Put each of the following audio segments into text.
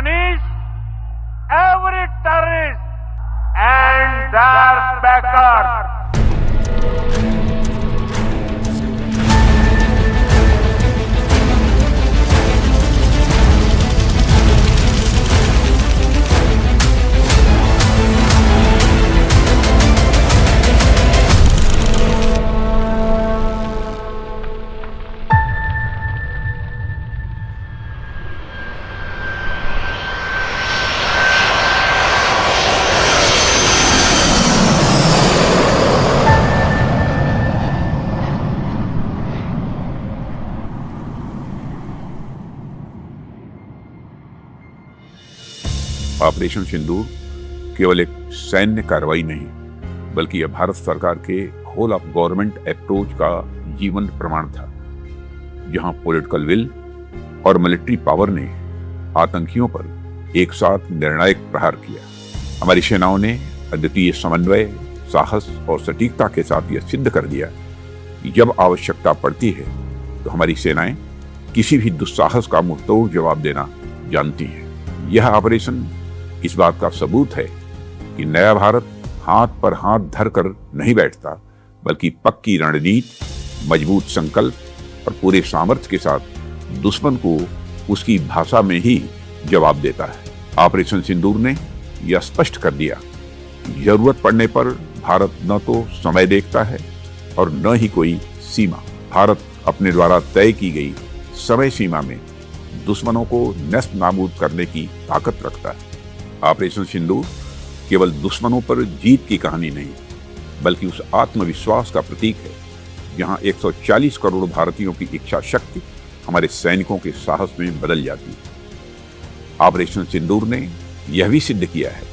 punish every terrorist and their backers. Operation Sindoor केवल एक सैन्य कार्रवाई नहीं, बल्कि यह भारत सरकार के होल ऑफ गवर्नमेंट अप्रोच का जीवन प्रमाण था, जहां पॉलिटिकल विल और मिलिट्री पावर ने आतंकियों पर एक साथ निर्णायक प्रहार किया। हमारी सेनाओं ने अद्वितीय समन्वय, साहस और सटीकता के साथ यह सिद्ध कर दिया कि जब आवश्यकता पड़ती है तो हमारी सेनाएं किसी भी दुस्साहस का मुंहतोड़ जवाब देना जानती हैं। यह ऑपरेशन इस बात का सबूत है कि नया भारत हाथ पर हाथ धरकर नहीं बैठता, बल्कि पक्की रणनीति, मजबूत संकल्प और पूरे सामर्थ्य के साथ दुश्मन को उसकी भाषा में ही जवाब देता है। ऑपरेशन सिंदूर ने यह स्पष्ट कर दिया कि जरूरत पड़ने पर भारत न तो समय देखता है और न ही कोई सीमा। भारत अपने द्वारा तय की गई समय सीमा में दुश्मनों को नष्ट नाबूद करने की ताकत रखता है। ऑपरेशन सिंदूर केवल दुश्मनों पर जीत की कहानी नहीं, बल्कि उस आत्मविश्वास का प्रतीक है जहां 140 करोड़ भारतीयों की इच्छा शक्ति हमारे सैनिकों के साहस में बदल जाती है। ऑपरेशन सिंदूर ने यह भी सिद्ध किया है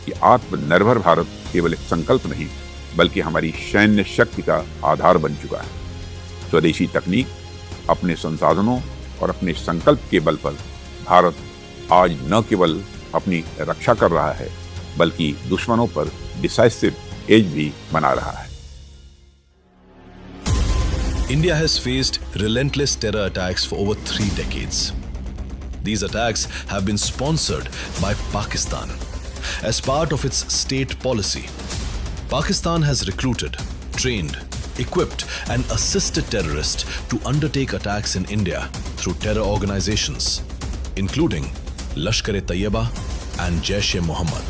कि आत्मनिर्भर भारत केवल एक संकल्प नहीं, बल्कि हमारी सैन्य शक्ति का आधार बन चुका है। स्वदेशी तकनीक, अपने संसाधनों और अपने संकल्प के बल पर भारत आज न केवल अपनी रक्षा कर रहा है, बल्कि दुश्मनों पर डिसाइसिव एज भी बना रहा है। India has faced relentless terror attacks for over 3 decades. These attacks have been sponsored by Pakistan. As part of its state policy, Pakistan has recruited, trained, equipped and assisted terrorists to undertake attacks in India through terror organizations, including Lashkar-e-Taiba and Jaish-e-Mohammed.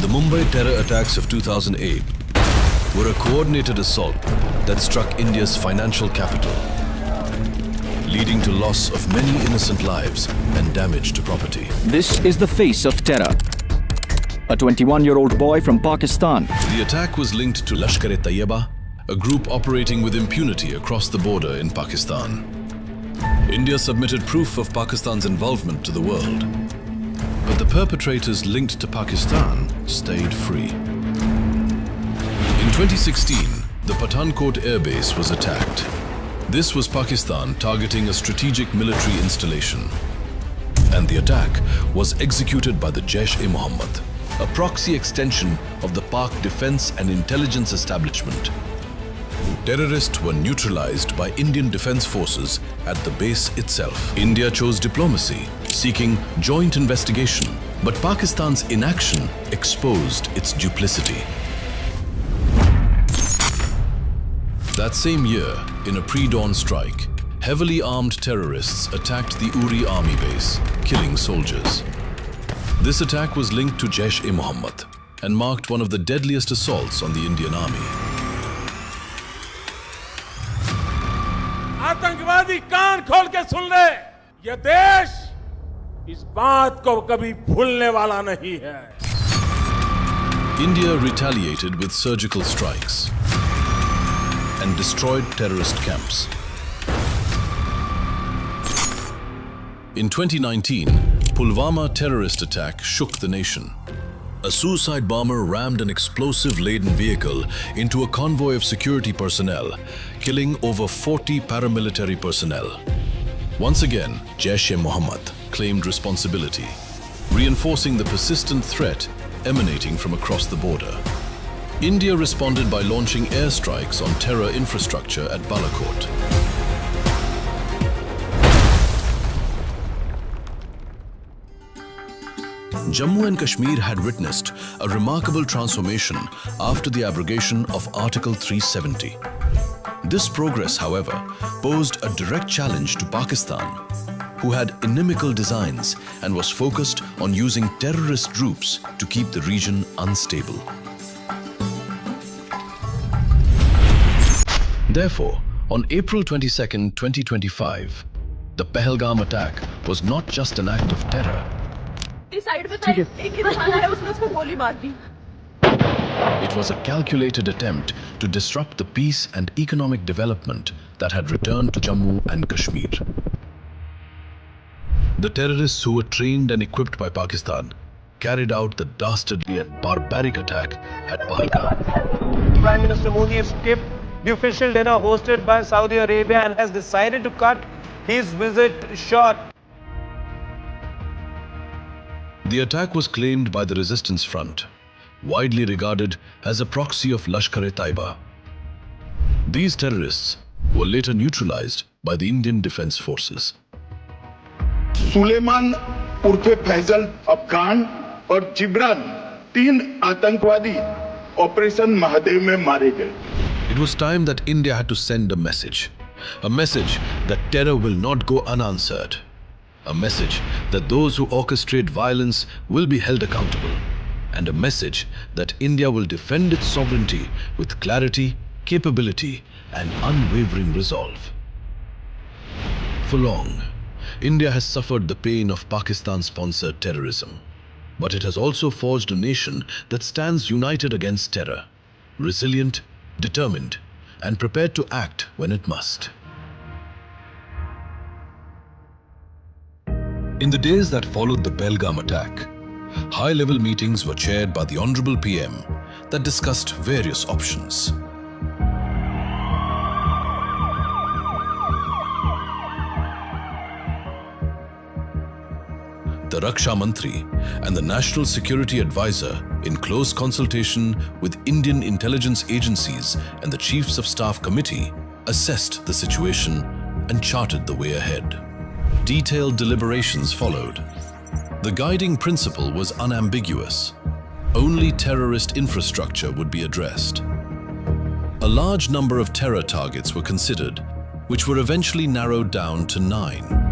The Mumbai terror attacks of 2008 were a coordinated assault that struck India's financial capital, leading to loss of many innocent lives and damage to property. This is the face of terror. A 21-year-old boy from Pakistan. The attack was linked to Lashkar-e-Taiba, a group operating with impunity across the border in Pakistan. India submitted proof of Pakistan's involvement to the world, but the perpetrators linked to Pakistan stayed free. In 2016, the Pathankot airbase was attacked. This was Pakistan targeting a strategic military installation, and the attack was executed by the Jaish-e-Mohammed, a proxy extension of the Pak defense and intelligence establishment. Terrorists were neutralized by Indian defense forces at the base itself. India chose diplomacy, seeking joint investigation, but Pakistan's inaction exposed its duplicity. That same year, in a pre-dawn strike, heavily armed terrorists attacked the Uri army base, killing soldiers. This attack was linked to Jaish-e-Mohammed and marked one of the deadliest assaults on the Indian army. आतंकवादी कान खोल के सुन ले, ये देश इस बात को कभी भूलने वाला नहीं है। India retaliated with surgical strikes and destroyed terrorist camps. In 2019, Pulwama terrorist attack shook the nation. A suicide bomber rammed an explosive-laden vehicle into a convoy of security personnel, killing over 40 paramilitary personnel. Once again, Jaish-e-Mohammed claimed responsibility, reinforcing the persistent threat emanating from across the border. India responded by launching airstrikes on terror infrastructure at Balakot. Jammu and Kashmir had witnessed a remarkable transformation after the abrogation of Article 370. This progress, however, posed a direct challenge to Pakistan, who had inimical designs and was focused on using terrorist groups to keep the region unstable. Therefore, on April 22, 2025, the Pahalgam attack was not just an act of terror. It was a calculated attempt to disrupt the peace and economic development that had returned to Jammu and Kashmir. The terrorists, who were trained and equipped by Pakistan, carried out the dastardly and barbaric attack at Pahalgam. Prime Minister Modi has skipped the official dinner hosted by Saudi Arabia and has decided to cut his visit short. The attack was claimed by the Resistance Front, widely regarded as a proxy of Lashkar-e-Taiba. These terrorists were later neutralized by the Indian Defence Forces. Suleman उर्फे Faizal Afghan और जिब्रान 3 आतंकवादी operation Mahadev में मारे गए. It was time that India had to send a message that terror will not go unanswered, a message that those who orchestrate violence will be held accountable, and a message that India will defend its sovereignty with clarity, capability, and unwavering resolve. For long, India has suffered the pain of Pakistan-sponsored terrorism, but it has also forged a nation that stands united against terror, resilient, determined, and prepared to act when it must. In the days that followed the Pahalgam attack, high-level meetings were chaired by the Honorable PM that discussed various options. The Raksha Mantri and the National Security Advisor, in close consultation with Indian intelligence agencies and the Chiefs of Staff Committee, assessed the situation and charted the way ahead. Detailed deliberations followed. The guiding principle was unambiguous. Only terrorist infrastructure would be addressed. A large number of terror targets were considered, which were eventually narrowed down to 9.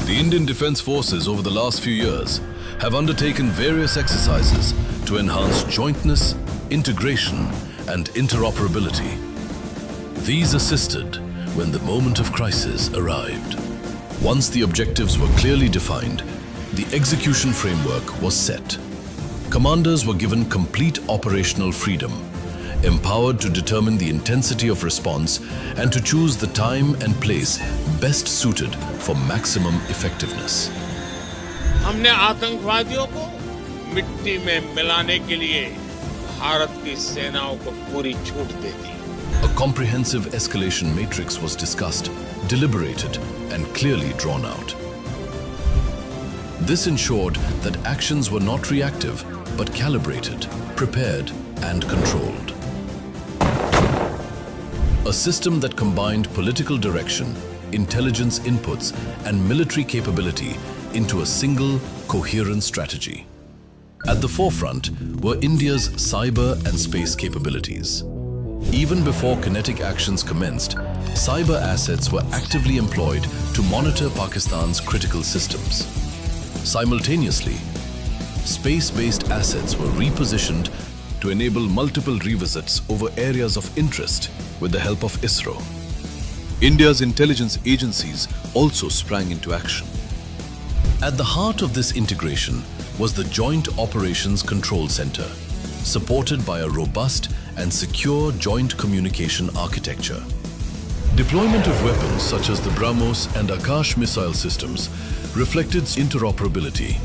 The Indian Defence Forces over the last few years have undertaken various exercises to enhance jointness, integration, and interoperability. These assisted when the moment of crisis arrived. Once the objectives were clearly defined, the execution framework was set. Commanders were given complete operational freedom, empowered to determine the intensity of response and to choose the time and place best suited for maximum effectiveness. हमने आतंकवादियों को मिट्टी में मिलाने के लिए भारत की सेनाओं को पूरी छूट दे दी. A comprehensive escalation matrix was discussed, deliberated, and clearly drawn out. This ensured that actions were not reactive, but calibrated, prepared, and controlled. A system that combined political direction, intelligence inputs, and military capability into a single, coherent strategy. At the forefront were India's cyber and space capabilities. Even before kinetic actions commenced, cyber assets were actively employed to monitor Pakistan's critical systems. Simultaneously, space-based assets were repositioned to enable multiple revisits over areas of interest with the help of ISRO. India's intelligence agencies also sprang into action. At the heart of this integration was the Joint Operations Control Center, supported by a robust and secure joint communication architecture. Deployment of weapons such as the BrahMos and Akash missile systems reflected interoperability.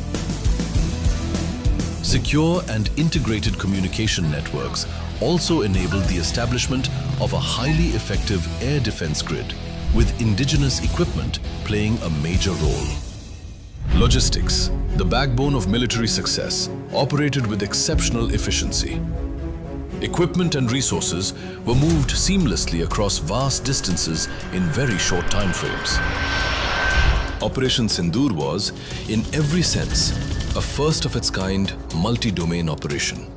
Secure and integrated communication networks also enabled the establishment of a highly effective air defense grid, with indigenous equipment playing a major role. Logistics, the backbone of military success, operated with exceptional efficiency. Equipment and resources were moved seamlessly across vast distances in very short time frames. Operation Sindoor was, in every sense, a first-of-its-kind multi-domain operation.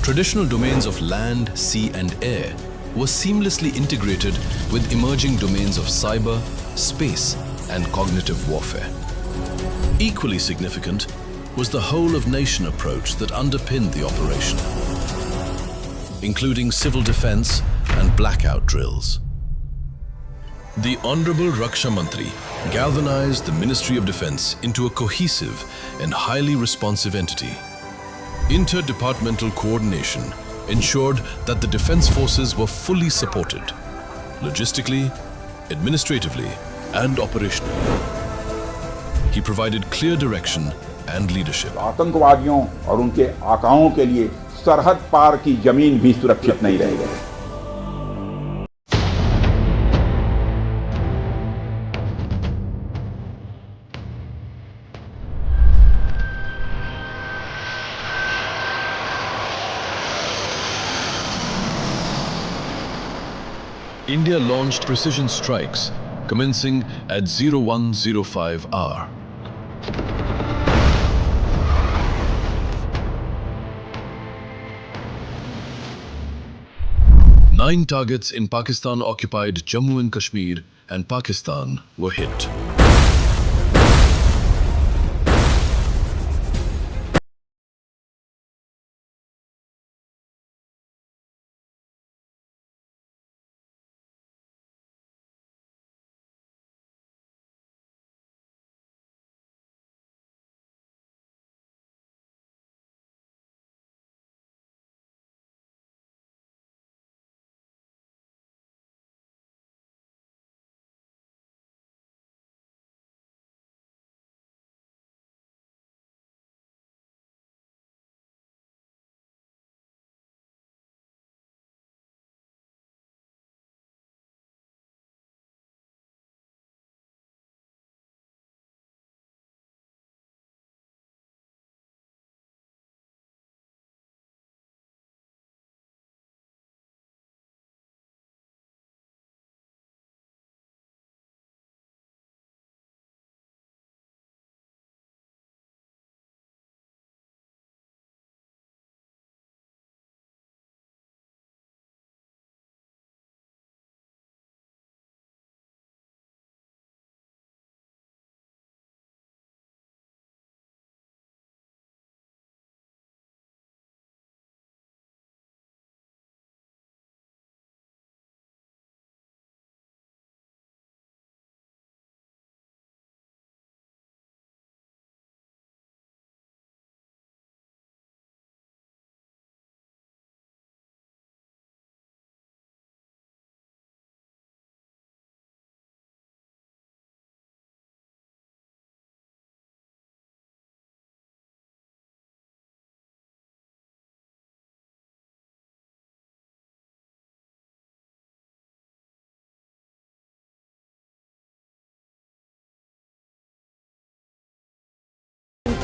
Traditional domains of land, sea and air were seamlessly integrated with emerging domains of cyber, space and cognitive warfare. Equally significant was the whole-of-nation approach that underpinned the operation, including civil defense and blackout drills. The Honorable Raksha Mantri galvanized the Ministry of Defense into a cohesive and highly responsive entity. Interdepartmental coordination ensured that the defense forces were fully supported, logistically, administratively, and operationally. He provided clear direction and leadership. आतंकवादियों और उनके आकाओं के लिए सरहद पार की जमीन भी सुरक्षित नहीं रह गई। India launched precision strikes commencing at 0105 hour. Nine targets in Pakistan-occupied Jammu and Kashmir and Pakistan were hit.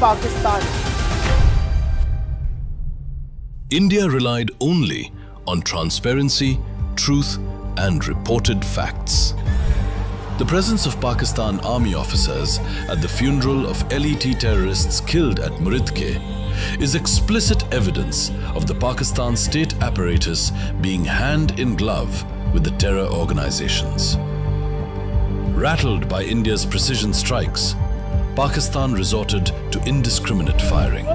Pakistan. India relied only on transparency, truth, and reported facts. The presence of Pakistan army officers at the funeral of LET terrorists killed at Muridke is explicit evidence of the Pakistan state apparatus being hand in glove with the terror organizations. Rattled by India's precision strikes, Pakistan resorted to indiscriminate firing.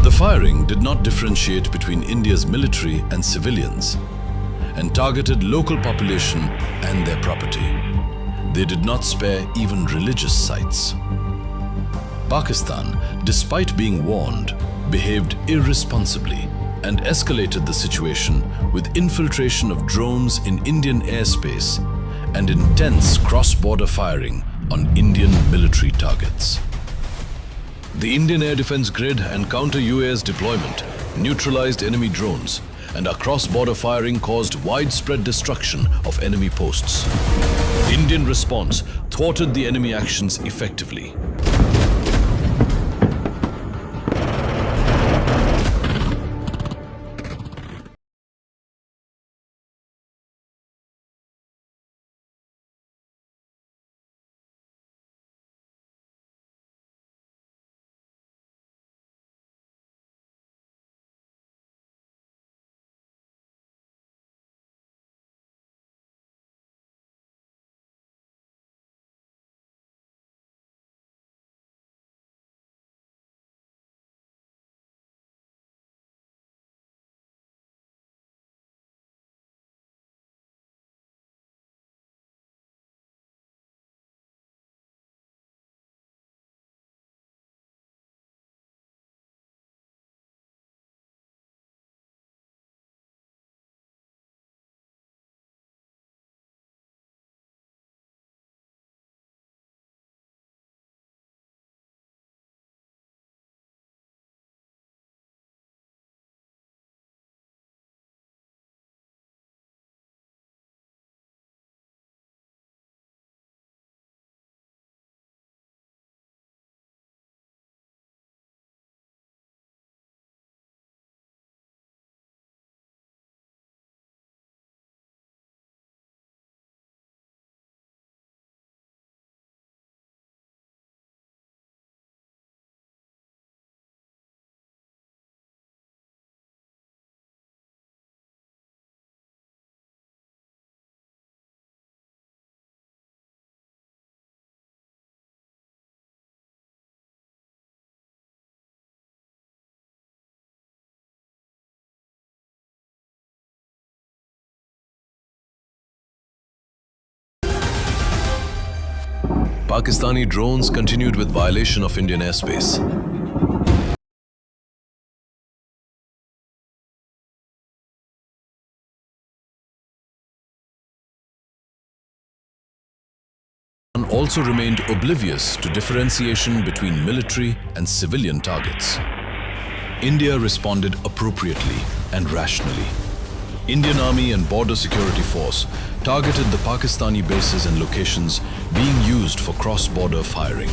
The firing did not differentiate between India's military and civilians and targeted local population and their property. They did not spare even religious sites. Pakistan, despite being warned, behaved irresponsibly and escalated the situation with infiltration of drones in Indian airspace and intense cross-border firing on Indian military targets. The Indian Air Defence Grid and counter-UAS deployment neutralized enemy drones, and our cross-border firing caused widespread destruction of enemy posts. Indian response thwarted the enemy actions effectively. Pakistani drones continued with violation of Indian airspace. Also remained oblivious to differentiation between military and civilian targets. India responded appropriately and rationally. Indian Army and Border Security Force targeted the Pakistani bases and locations being used for cross-border firing.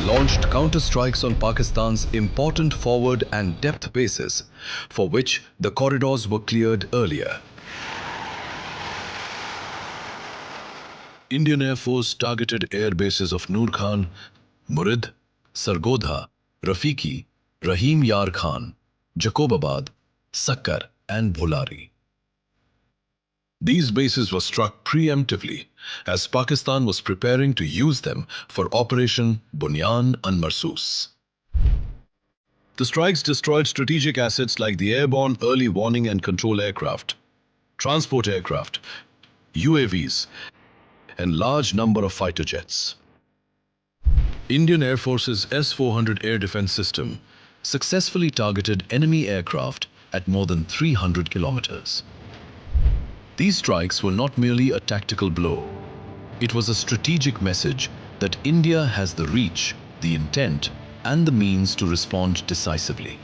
Launched counter-strikes on Pakistan's important forward and depth bases, for which the corridors were cleared earlier. Indian Air Force targeted air bases of Noor Khan, Murid, Sargodha, Rafiki, Rahim Yar Khan, Jacobabad, Sakkar and Bholari. These bases were struck preemptively as Pakistan was preparing to use them for Operation Bunyan and Marsus. The strikes destroyed strategic assets like the airborne early warning and control aircraft, transport aircraft, UAVs, and large number of fighter jets. Indian Air Force's S-400 air defense system successfully targeted enemy aircraft at more than 300 kilometers. These strikes were not merely a tactical blow. It was a strategic message that India has the reach, the intent, and the means to respond decisively.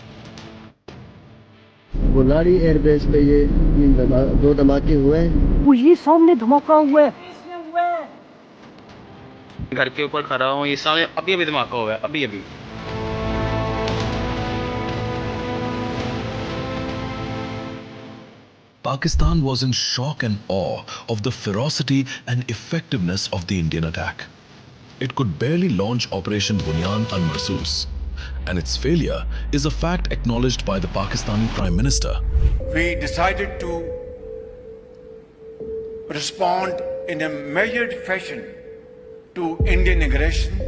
Bholari airbase पे ये दो धमाके हुए हैं। वो ये सामने धमाका हुआ है। घर के ऊपर खड़ा हूँ, ये सामने अभी धमाका हुआ है, अभी Pakistan was in shock and awe of the ferocity and effectiveness of the Indian attack. It could barely launch Operation Bunyan al-Marsus, and its failure is a fact acknowledged by the Pakistani Prime Minister. We decided to respond in a measured fashion to Indian aggression,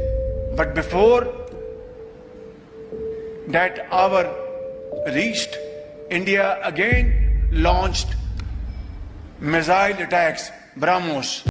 but before that hour reached, India again launched missile attacks, BrahMos.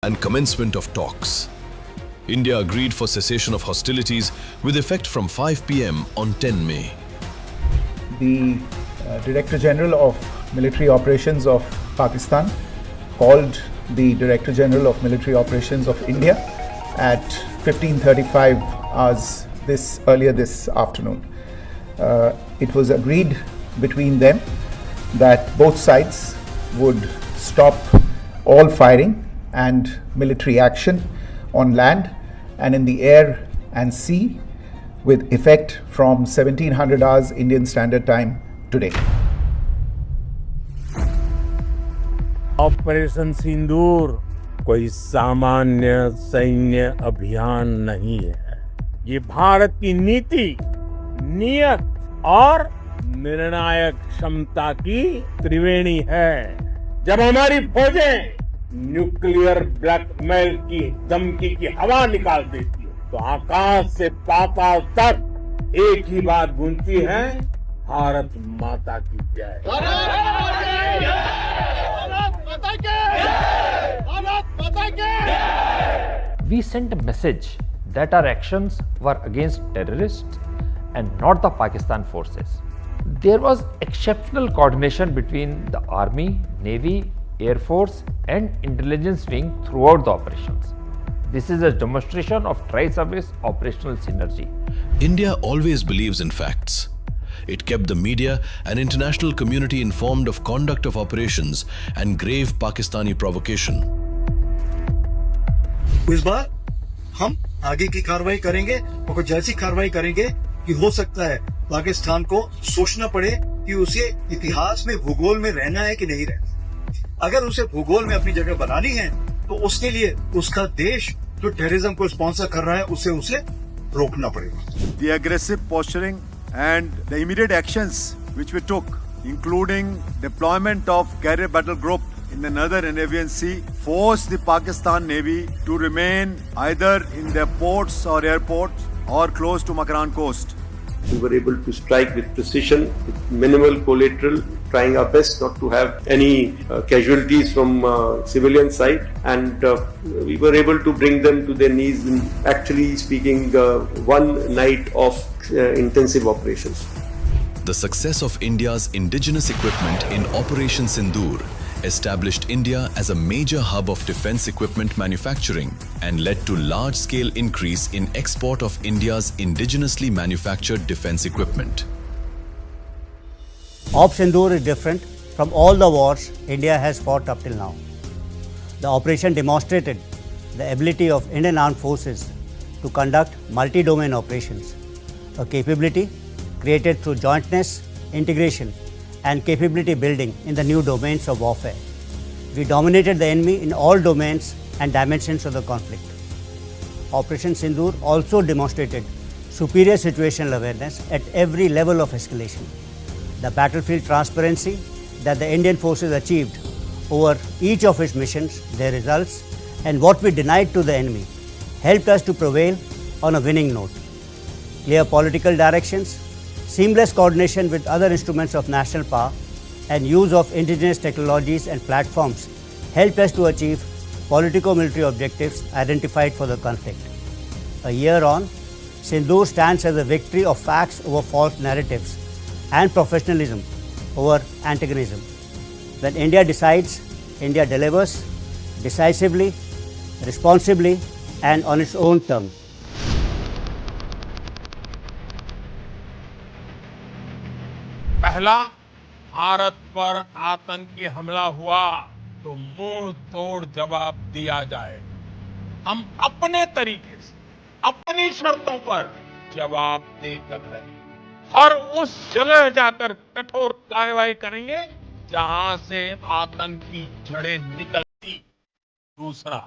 And commencement of talks. India agreed for cessation of hostilities with effect from 5 p.m. on 10 May. The Director General of Military Operations of Pakistan called the Director General of Military Operations of India at 15:35 hours earlier this afternoon. It was agreed between them that both sides would stop all firing and military action on land and in the air and sea with effect from 1700 hours Indian Standard Time today. Operation Sindoor कोई सामान्य सैन्य अभियान नहीं है। ये भारत की नीति, नियत और निर्णायक क्षमता की त्रिवेणी है। जब हमारी फौजें न्यूक्लियर ब्लैकमेल की धमकी की हवा निकाल देती है तो आकाश से पाताल तक एक ही बात गूंजती है, भारत माता की जय। We sent a message that our actions were against terrorists and not the Pakistan forces. There was exceptional coordination between the Army, Navy, Air Force and intelligence wing throughout the operations. This is a demonstration of tri-service operational synergy. India always believes in facts. It kept the media and international community informed of conduct of operations and grave Pakistani provocation. इस बार हम आगे की कार्रवाई करेंगे और कुछ ऐसी कार्रवाई करेंगे कि हो सकता है पाकिस्तान को सोचना पड़े कि उसे इतिहास में भूगोल में रहना है कि नहीं रहना। अगर उसे भूगोल में अपनी जगह बनानी है तो उसके लिए उसका देश जो टेररिज्म को स्पॉन्सर कर रहा है उसे रोकना पड़ेगा। The aggressive posturing and the immediate actions which we took, including deployment of carrier battle group in the northern Arabian Sea, forced the Pakistan Navy to remain either in their ports or airports or close to Makran coast. We were able to strike with precision, with minimal collateral, trying our best not to have any casualties from civilian side, and we were able to bring them to their knees in, actually speaking, one night of intensive operations. The success of India's indigenous equipment in Operation Sindoor established India as a major hub of defense equipment manufacturing and led to large-scale increase in export of India's indigenously manufactured defense equipment. Op Sindoor is different. from all the wars India has fought up till now. The operation demonstrated the ability of Indian Armed Forces to conduct multi-domain operations, a capability created through jointness, integration, and capability building in the new domains of warfare. We dominated the enemy in all domains and dimensions of the conflict. Operation Sindoor also demonstrated superior situational awareness at every level of escalation. The battlefield transparency that the Indian forces achieved over each of its missions, their results, and what we denied to the enemy helped us to prevail on a winning note. Clear political directions, seamless coordination with other instruments of national power, and use of indigenous technologies and platforms helped us to achieve politico-military objectives identified for the conflict. A year on, Sindoor stands as a victory of facts over false narratives and professionalism over antagonism. When India decides, India delivers decisively, responsibly, and on its own terms. पहला भारत पर आतंकी हमला हुआ तो मुंह तोड़ जवाब दिया जाए। हम अपने तरीके से, अपनी शर्तों पर जवाब देकर रहे और उस जगह जाकर कठोर कार्रवाई करेंगे जहां से आतंक की जड़ें निकलती। दूसरा,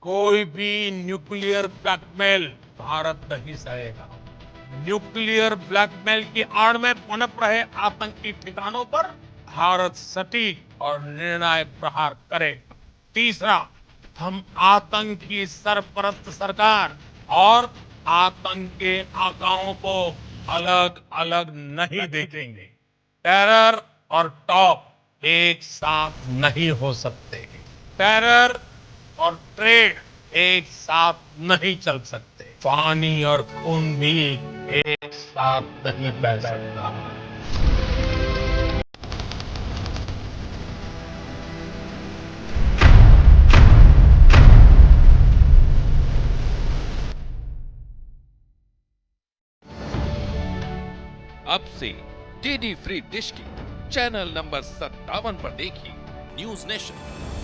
कोई भी न्यूक्लियर ब्लैकमेल भारत नहीं सहेगा। न्यूक्लियर ब्लैकमेल की आड़ में पनप रहे आतंकी ठिकानों पर भारत सटीक और निर्णायक प्रहार करेगा। तीसरा, हम आतंक की सरपरस्त सरकार और आतंक के आकाओं को अलग अलग नहीं देखेंगे। टेरर और टॉप एक साथ नहीं हो सकते। टेरर और ट्रेड एक साथ नहीं चल सकते। पानी और खून भी एक साथ नहीं बह सकता। अब से डीडी फ्री डिश की चैनल नंबर 57 पर देखिए न्यूज नेशन।